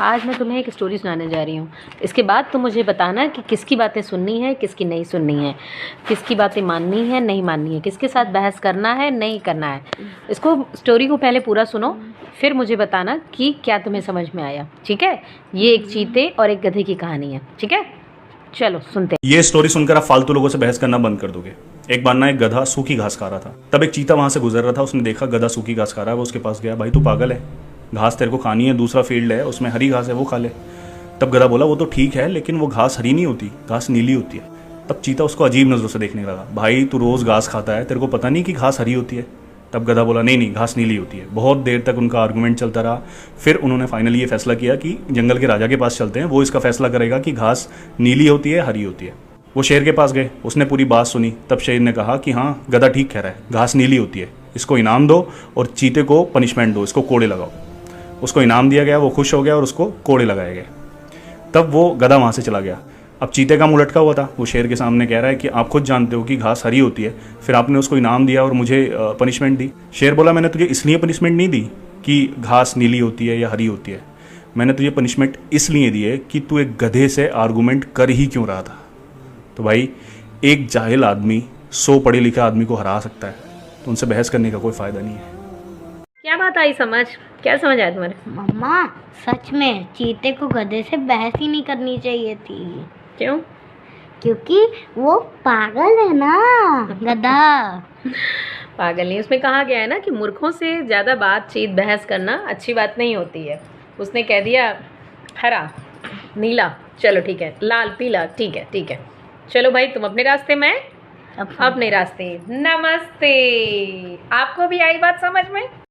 आज मैं तुम्हें एक स्टोरी सुनाने जा रही हूँ। इसके बाद तुम मुझे बताना कि किसकी बातें सुननी है, किसकी नहीं सुननी है, किसकी बातें माननी है, नहीं माननी है, किसके साथ बहस करना है, नहीं करना है। इसको स्टोरी को पहले पूरा सुनो, फिर मुझे बताना कि क्या तुम्हें समझ में आया। ठीक है? ये एक चीते और एक गधे की कहानी है। ठीक है, चलो सुनते हैं। ये स्टोरी सुनकर आप फालतू लोगों से बहस करना बंद कर दोगे। एक बार ना एक गधा सूखी घास खा रहा था। तब एक चीता वहां से गुजर रहा था। उसने देखा गधा सूखी घास खा रहा है। वो उसके पास गया, भाई तू पागल है, घास तेरे को खानी है, दूसरा फील्ड है उसमें हरी घास है, वो खा ले। तब गधा बोला, वो तो ठीक है लेकिन वो घास हरी नहीं होती, घास नीली होती है। तब चीता उसको अजीब नजरों से देखने लगा, भाई तू रोज घास खाता है, तेरे को पता नहीं कि घास हरी होती है? तब गधा बोला, नहीं नहीं, घास नीली होती है। बहुत देर तक उनका आर्गुमेंट चलता रहा। फिर उन्होंने फाइनली ये फैसला किया कि जंगल के राजा के पास चलते हैं, वो इसका फैसला करेगा कि घास नीली होती है हरी होती है। वो शेर के पास गए, उसने पूरी बात सुनी। तब शेर ने कहा कि हाँ गधा ठीक कह रहा है, घास नीली होती है, इसको इनाम दो और चीते को पनिशमेंट दो, इसको कोड़े लगाओ। उसको इनाम दिया गया, वो खुश हो गया और उसको कोड़े लगाए गए। तब वो गधा वहाँ से चला गया। अब चीते का मुंह लटका हुआ था। वो शेर के सामने कह रहा है कि आप खुद जानते हो कि घास हरी होती है, फिर आपने उसको इनाम दिया और मुझे पनिशमेंट दी। शेर बोला, मैंने तुझे इसलिए पनिशमेंट नहीं दी कि घास नीली होती है या हरी होती है, मैंने तुझे पनिशमेंट इसलिए दी है कि तू एक गधे से आर्गूमेंट कर ही क्यों रहा था। तो भाई, एक जाहिल आदमी 100 पढ़े लिखे आदमी को हरा सकता है, तो उनसे बहस करने का कोई फ़ायदा नहीं है। क्या बात आई समझ? क्या समझ आया तुम्हारे? मम्मा सच में चीते को गधे से बहस ही नहीं करनी चाहिए थी। क्यों? क्योंकि वो पागल है ना, गधा। पागल नहीं, उसमें कहा गया है ना कि मूर्खों से ज़्यादा बातचीत बहस करना अच्छी बात नहीं होती है। उसने कह दिया हरा नीला, चलो ठीक है, लाल पीला, ठीक है ठीक है, चलो भाई तुम अपने रास्ते, मैं अपने रास्ते। नमस्ते, आपको भी आई बात समझ में?